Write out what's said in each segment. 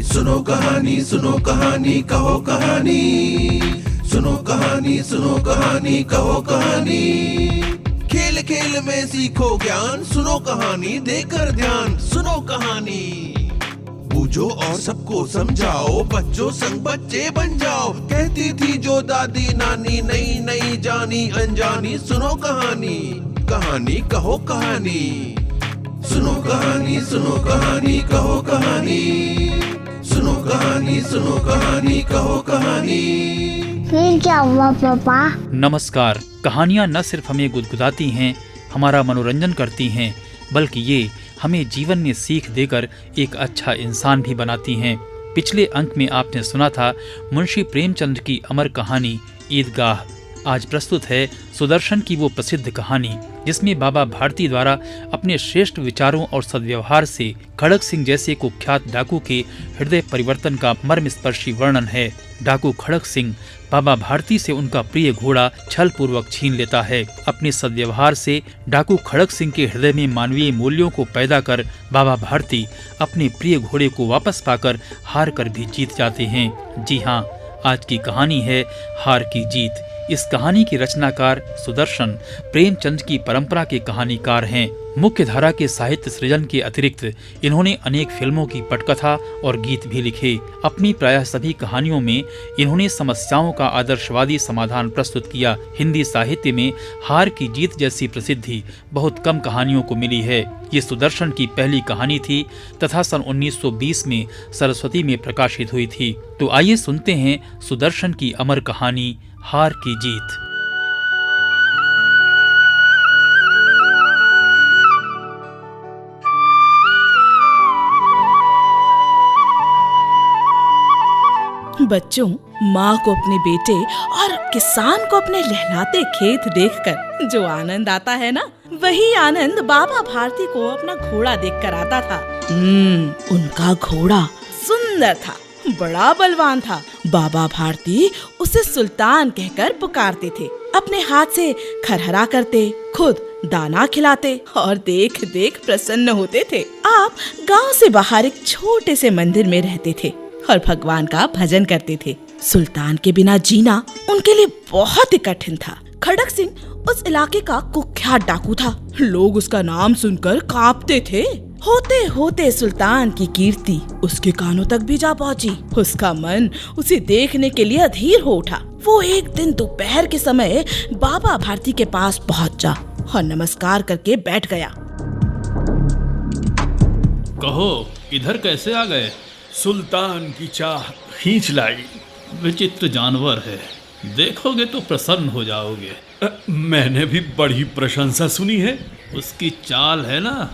सुनो कहानी कहो कहानी, सुनो कहानी कहो कहानी। खेल खेल में सीखो ज्ञान, सुनो कहानी देकर ध्यान, सुनो कहानी। बूझो और सबको समझाओ, बच्चों संग बच्चे बन जाओ। कहती थी जो दादी नानी, नई नई जानी अनजानी। सुनो कहानी कहो कहानी, सुनो कहानी कहो कहानी, सुनो कहानी कहो कहानी। फिर क्या हुआ पापा? नमस्कार। कहानियाँ न सिर्फ हमें गुदगुदाती हैं, हमारा मनोरंजन करती हैं, बल्कि ये हमें जीवन में सीख देकर एक अच्छा इंसान भी बनाती हैं। पिछले अंक में आपने सुना था मुंशी प्रेमचंद की अमर कहानी ईदगाह। आज प्रस्तुत है सुदर्शन की वो प्रसिद्ध कहानी, जिसमें बाबा भारती द्वारा अपने श्रेष्ठ विचारों और सद्व्यवहार से खड़ग सिंह जैसे कुख्यात डाकू के हृदय परिवर्तन का मर्मस्पर्शी वर्णन है। डाकू खड़ग सिंह बाबा भारती से उनका प्रिय घोड़ा छल पूर्वक छीन लेता है। अपने सद्व्यवहार से डाकू खड़ग सिंह के हृदय में मानवीय मूल्यों को पैदा कर बाबा भारती अपने प्रिय घोड़े को वापस पाकर हार कर भी जीत जाते हैं। जी हाँ, आज की कहानी है हार की जीत। इस कहानी के रचनाकार सुदर्शन प्रेमचंद की परंपरा के कहानीकार हैं। मुख्य धारा के साहित्य सृजन के अतिरिक्त इन्होंने अनेक फिल्मों की पटकथा और गीत भी लिखे। अपनी प्रायः सभी कहानियों में इन्होंने समस्याओं का आदर्शवादी समाधान प्रस्तुत किया। हिंदी साहित्य में हार की जीत जैसी प्रसिद्धि बहुत कम कहानियों को मिली है। ये सुदर्शन की पहली कहानी थी तथा सन 1920 में सरस्वती में प्रकाशित हुई थी। तो आइए सुनते हैं सुदर्शन की अमर कहानी हार की जीत। बच्चों, माँ को अपने बेटे और किसान को अपने लहलाते खेत देखकर जो आनंद आता है ना, वही आनंद बाबा भारती को अपना घोड़ा देखकर आता था। उनका घोड़ा सुंदर था, बड़ा बलवान था। बाबा भारती उसे सुल्तान कहकर पुकारते थे। अपने हाथ से खरहरा करते, खुद दाना खिलाते और देख देख प्रसन्न होते थे। आप गांव से बाहर एक छोटे से मंदिर में रहते थे और भगवान का भजन करते थे। सुल्तान के बिना जीना उनके लिए बहुत ही कठिन था। खड़ग सिंह उस इलाके का कुख्यात डाकू था। लोग उसका नाम सुनकर कांपते थे। होते होते सुल्तान की कीर्ति उसके कानों तक भी जा पहुंची। उसका मन उसे देखने के लिए अधीर हो उठा। वो एक दिन दोपहर के समय बाबा भारती के पास पहुंचा और नमस्कार करके बैठ गया। कहो, इधर कैसे आ गए? सुल्तान की चाह खींच लाई। विचित्र जानवर है, देखोगे तो प्रसन्न हो जाओगे। मैंने भी बड़ी प्रशंसा सुनी है। उसकी चाल है ना,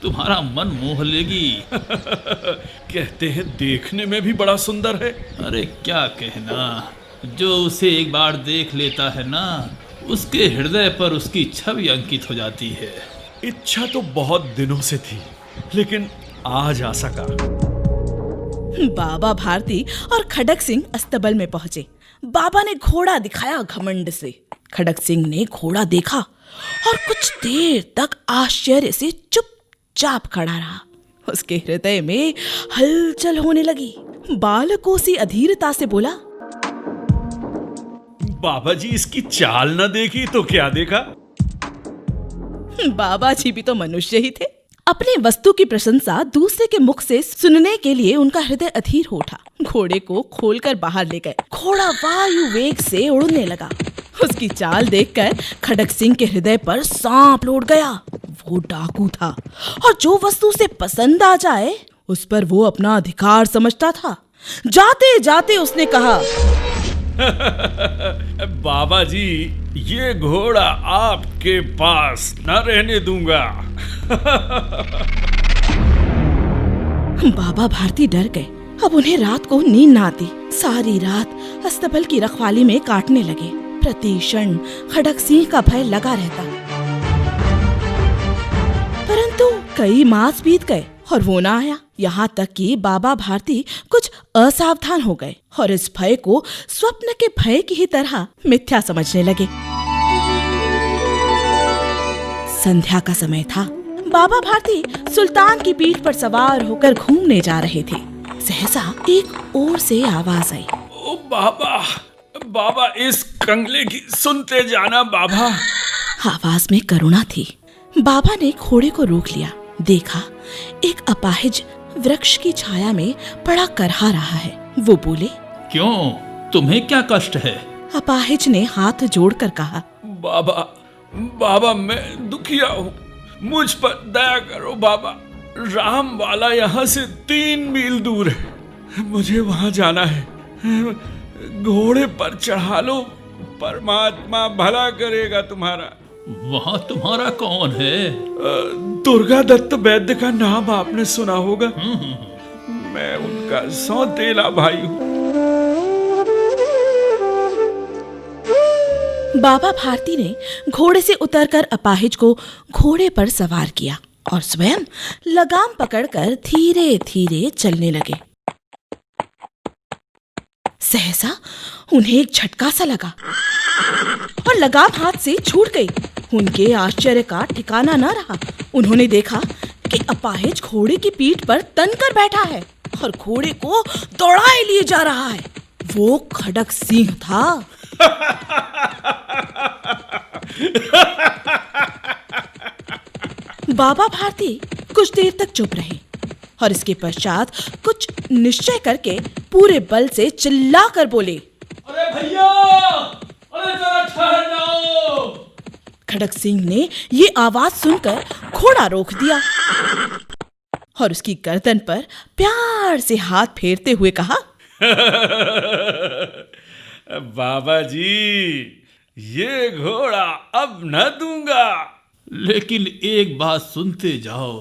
तुम्हारा मन मोह लेगी। कहते हैं देखने में भी बड़ा सुंदर है। अरे क्या कहना, जो उसे एक बार देख लेता है ना, उसके हृदय पर उसकी छवि अंकित हो जाती है। इच्छा तो बहुत दिनों से थी, लेकिन आज आ सका। बाबा भारती और खड़ग सिंह अस्तबल में पहुंचे। बाबा ने घोड़ा दिखाया घमंड से। खड़ग सिंह ने घोड़ा देखा और कुछ देर तक आश्चर्य से चुपचाप खड़ा रहा। उसके हृदय में हलचल होने लगी। बालकों सी अधीरता से बोला, बाबा जी, इसकी चाल न देखी तो क्या देखा? बाबा जी भी तो मनुष्य ही थे। अपनी वस्तु की प्रशंसा दूसरे के मुख से सुनने के लिए उनका हृदय अधीर हो उठा। घोड़े को खोलकर बाहर ले गए। घोड़ा वायु वेग से उड़ने लगा। उसकी चाल देखकर खड़ग सिंह के हृदय पर सांप लौट गया। वो डाकू था और जो वस्तु उसे पसंद आ जाए उस पर वो अपना अधिकार समझता था। जाते जाते उसने कहा, बाबा जी, ये घोड़ा आपके पास न रहने दूंगा। बाबा भारती डर गए। अब उन्हें रात को नींद न आती। सारी रात अस्तबल की रखवाली में काटने लगे। प्रति क्षण खड़ग सिंह का भय लगा रहता। परंतु कई मास बीत गए और वो ना आया। यहाँ तक कि बाबा भारती कुछ असावधान हो गए और इस भय को स्वप्न के भय की ही तरह मिथ्या समझने लगे। संध्या का समय था। बाबा भारती सुल्तान की पीठ पर सवार होकर घूमने जा रहे थे। सहसा एक ओर से आवाज आई। ओ बाबा, बाबा इस कंगले की सुनते जाना बाबा। आवाज में करुणा थी। बाबा ने घोड़े को रोक लिया। देखा एक अपाहिज वृक्ष की छाया में पड़ा करहा रहा है। वो बोले, क्यों, तुम्हें क्या कष्ट है? अपाहिज ने हाथ जोड़कर कहा, बाबा, बाबा मैं दुखिया हूँ, मुझ पर दया करो बाबा। राम वाला यहाँ से 3 मील दूर है, मुझे वहाँ जाना है। घोड़े पर चढ़ा लो, परमात्मा भला करेगा तुम्हारा। वहाँ तुम्हारा कौन है? दुर्गा दत्त वैद्य का नाम आपने सुना होगा। मैं उनका सौतेला भाई हूँ। बाबा भारती ने घोड़े से उतरकर अपाहिज को घोड़े पर सवार किया और स्वयं लगाम पकड़कर धीरे धीरे चलने लगे। सहसा उन्हें एक झटका सा लगा और लगाम हाथ से छूट गई। उनके आश्चर्य का ठिकाना न रहा। उन्होंने देखा कि अपाहिज घोड़े की पीठ पर तनकर बैठा है और घोड़े को दौड़ाए लिए जा रहा है। वो खड़क सिंह था। बाबा भारती कुछ देर तक चुप रहे और इसके पश्चात कुछ निश्चय करके पूरे बल से चिल्लाकर बोले, अरे भैया, अरे जरा ठहर जाओ। खड़क सिंह ने ये आवाज सुनकर घोड़ा रोक दिया और उसकी गर्दन पर प्यार से हाथ फेरते हुए कहा, बाबा जी, ये घोड़ा अब न दूंगा। लेकिन एक बात सुनते जाओ।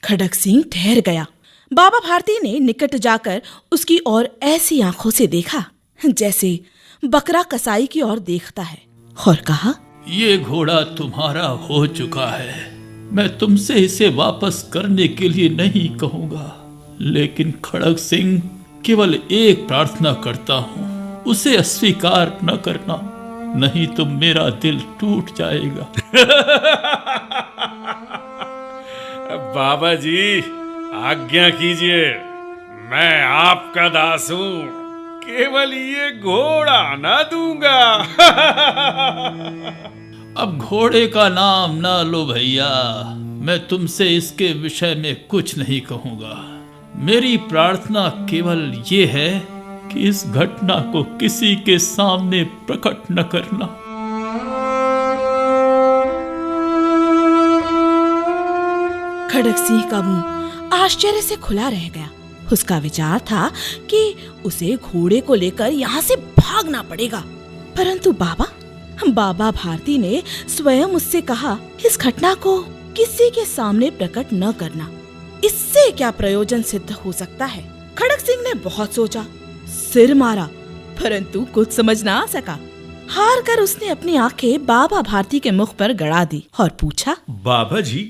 खड़क सिंह ठहर गया। बाबा भारती ने निकट जाकर उसकी ओर ऐसी आंखों से देखा जैसे बकरा कसाई की ओर देखता है और कहा, ये घोड़ा तुम्हारा हो चुका है। मैं तुमसे इसे वापस करने के लिए नहीं कहूंगा, लेकिन खड़क सिंह केवल एक प्रार्थना करता हूँ, उसे अस्वीकार न करना, नहीं तो मेरा दिल टूट जाएगा। बाबा जी, आज्ञा कीजिए, मैं आपका दास हूँ, केवल ये घोड़ा ना दूंगा। अब घोड़े का नाम ना लो भैया, मैं तुमसे इसके विषय में कुछ नहीं कहूंगा। मेरी प्रार्थना केवल ये है कि इस घटना को किसी के सामने प्रकट न करना। खड़क सिंह का मुंह आश्चर्य से खुला रह गया। उसका विचार था कि उसे घोड़े को लेकर यहाँ से भागना पड़ेगा, परंतु बाबा भारती ने स्वयं उससे कहा, इस घटना को किसी के सामने प्रकट न करना, इससे क्या प्रयोजन सिद्ध हो सकता है। खड़क सिंह ने बहुत सोचा, सिर मारा, परंतु कुछ समझ न आ सका। हार कर उसने अपनी आंखें बाबा भारती के मुख पर गड़ा दी और पूछा, बाबा जी,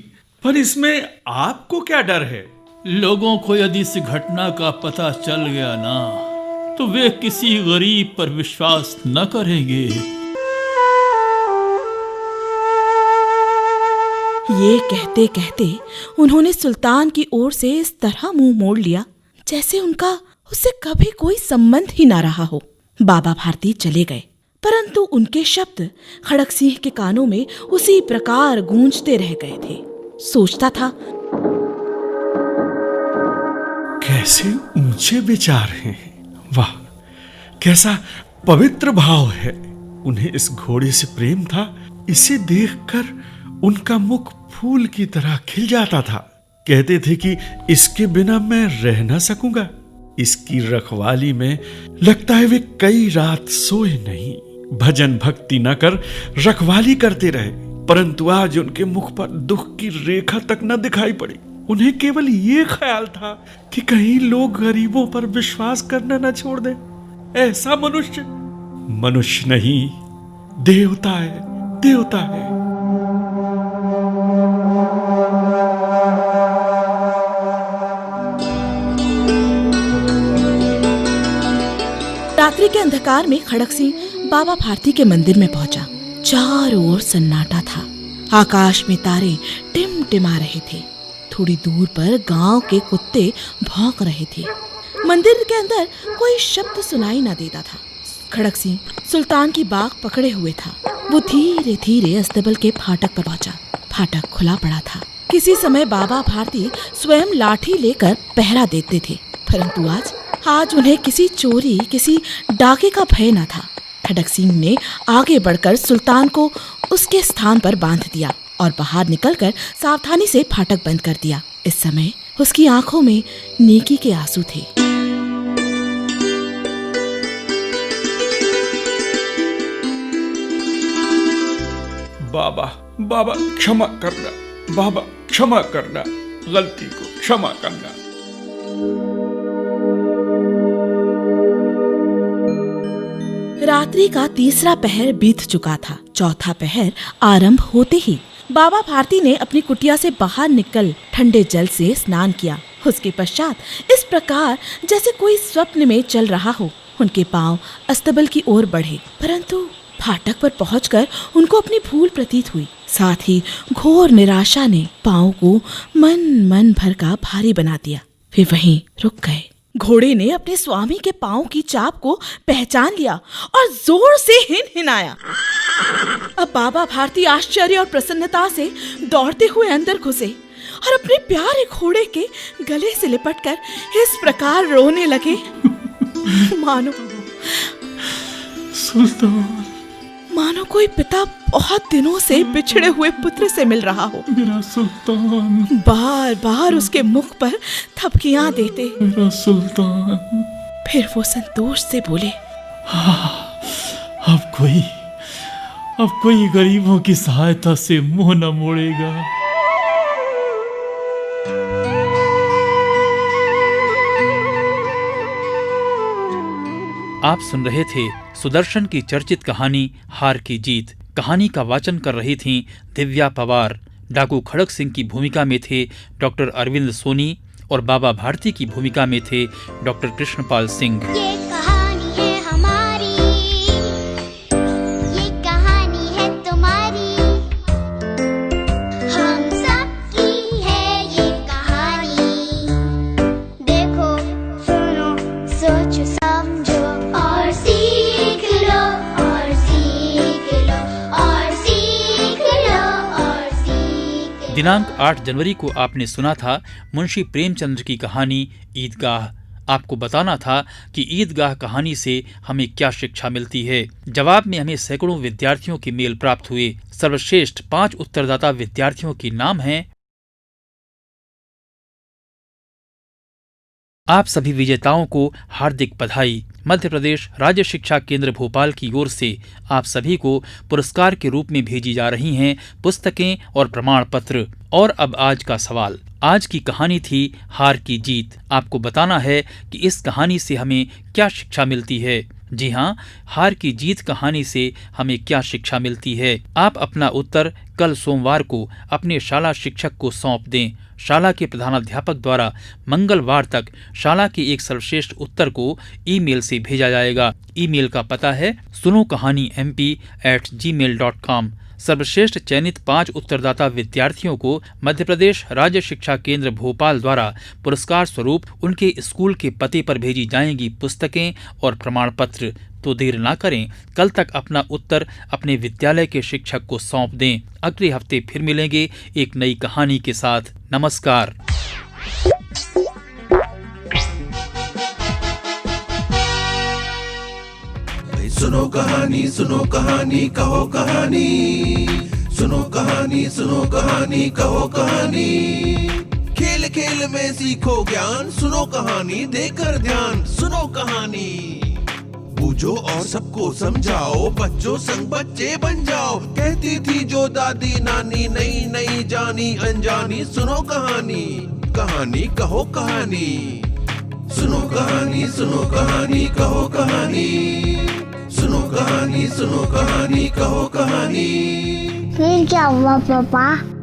पर इसमें आपको क्या डर है? लोगों को यदि इस घटना का पता चल गया ना, तो वे किसी गरीब पर विश्वास न करेंगे। ये कहते कहते उन्होंने सुल्तान की ओर से इस तरह मुंह मोड़ लिया जैसे उनका उससे कभी कोई संबंध ही ना रहा हो। बाबा भारती चले गए, परंतु उनके शब्द खड़क सिंह के कानों में उसी प्रकार गूंजते रह गए थे। सोचता था, कैसे ऊंचे विचार हैं, वाह, कैसा पवित्र भाव है। उन्हें इस घोड़े से प्रेम था, इसे देखकर उनका मुख फूल की तरह खिल जाता था। कहते थे कि इसके बिना मैं रह न सकूंगा। इसकी रखवाली में लगता है वे कई रात सोए नहीं, भजन भक्ति न कर रखवाली करते रहे, परंतु आज उनके मुख पर दुख की रेखा तक न दिखाई पड़ी। उन्हें केवल ये ख्याल था कि कहीं लोग गरीबों पर विश्वास करना न छोड़ दें। ऐसा मनुष्य नहीं, देवता है, देवता है। रात्रि के अंधकार में खड़क सिंह बाबा भारती के मंदिर में पहुंचा। चारों ओर सन्नाटा था। आकाश में तारे टिमटिमा रहे थे। थोड़ी दूर पर गांव के कुत्ते भौंक रहे थे। मंदिर के अंदर कोई शब्द सुनाई न देता था। खड़क सिंह सुल्तान की बाग पकड़े हुए था। वो धीरे धीरे अस्तबल के फाटक पर पहुंचा। फाटक खुला पड़ा था। किसी समय बाबा भारती स्वयं लाठी लेकर पहरा देते थे, परंतु आज उन्हें किसी चोरी, किसी डाके का भय न था। खड़क सिंह ने आगे बढ़कर सुल्तान को उसके स्थान पर बांध दिया और बाहर निकलकर सावधानी से फाटक बंद कर दिया। इस समय उसकी आंखों में नेकी के आंसू थे। बाबा, बाबा क्षमा करना, बाबा क्षमा करना, गलती को क्षमा करना। रात्रि का तीसरा पहर बीत चुका था। चौथा पहर आरंभ होते ही बाबा भारती ने अपनी कुटिया से बाहर निकल ठंडे जल से स्नान किया। उसके पश्चात इस प्रकार जैसे कोई स्वप्न में चल रहा हो, उनके पांव अस्तबल की ओर बढ़े, परंतु फाटक पर पहुंचकर उनको अपनी भूल प्रतीत हुई। साथ ही घोर निराशा ने पांव को मन भर का भारी बना दिया। वे वहीं रुक गए। घोड़े ने अपने स्वामी के पांव की चाप को पहचान लिया और जोर से हिनहिनाया। अब बाबा भारती आश्चर्य और प्रसन्नता से दौड़ते हुए अंदर घुसे और अपने प्यारे घोड़े के गले से लिपटकर इस प्रकार रोने लगे मानो कोई पिता बहुत दिनों से बिछड़े हुए पुत्र से मिल रहा हो। मेरा सुल्तान। बार बार उसके मुख पर थपकियां देते। मेरा सुल्तान। फिर वो संतोष से बोले, अब कोई गरीबों की सहायता से मुंह न मोड़ेगा। आप सुन रहे थे सुदर्शन की चर्चित कहानी हार की जीत। कहानी का वाचन कर रही थीं दिव्या पवार। डाकू खड़क सिंह की भूमिका में थे डॉक्टर अरविंद सोनी और बाबा भारती की भूमिका में थे डॉक्टर कृष्णपाल सिंह। ये कहानी है हमारी, ये कहानी है तुम्हारी, हम सबकी है ये कहानी। देखो, सुनो, सोचो, समझो और सीख लो, और सीख लो, और सीख लो, और सीख लो। दिनांक 8 जनवरी को आपने सुना था मुंशी प्रेमचंद्र की कहानी ईदगाह। आपको बताना था कि ईदगाह कहानी से हमें क्या शिक्षा मिलती है। जवाब में हमें सैकड़ों विद्यार्थियों के मेल प्राप्त हुए। सर्वश्रेष्ठ 5 उत्तरदाता विद्यार्थियों के नाम हैं। आप सभी विजेताओं को हार्दिक बधाई। मध्य प्रदेश राज्य शिक्षा केंद्र भोपाल की ओर से आप सभी को पुरस्कार के रूप में भेजी जा रही हैं पुस्तकें और प्रमाण पत्र। और अब आज का सवाल। आज की कहानी थी हार की जीत। आपको बताना है कि इस कहानी से हमें क्या शिक्षा मिलती है। जी हाँ, हार की जीत कहानी से हमें क्या शिक्षा मिलती है। आप अपना उत्तर कल सोमवार को अपने शाला शिक्षक को सौंप दें। शाला के प्रधानाध्यापक द्वारा मंगलवार तक शाला के एक सर्वश्रेष्ठ उत्तर को ईमेल से भेजा जाएगा। ईमेल का पता है sunokahani.mp@gmail.com। सर्वश्रेष्ठ चयनित 5 उत्तरदाता विद्यार्थियों को मध्य प्रदेश राज्य शिक्षा केंद्र भोपाल द्वारा पुरस्कार स्वरूप उनके स्कूल के पते पर भेजी जाएंगी पुस्तकें और प्रमाण पत्र। तो देर ना करें, कल तक अपना उत्तर अपने विद्यालय के शिक्षक को सौंप दें। अगले हफ्ते फिर मिलेंगे एक नई कहानी के साथ। नमस्कार। सुनो कहानी, सुनो कहानी, कहो कहानी। सुनो कहानी, सुनो कहानी, कहो कहानी। खेल खेल में सीखो ज्ञान, सुनो कहानी देकर ध्यान। सुनो कहानी, बूझो और सबको समझाओ, बच्चों संग बच्चे बन जाओ। कहती थी जो दादी नानी, नई नई जानी अनजानी। सुनो कहानी, कहानी कहो कहानी। सुनो कहानी, सुनो कहानी, कहो कहानी। सुनो कहानी, सुनो कहानी, कहो कहानी। फिर क्या हुआ पापा?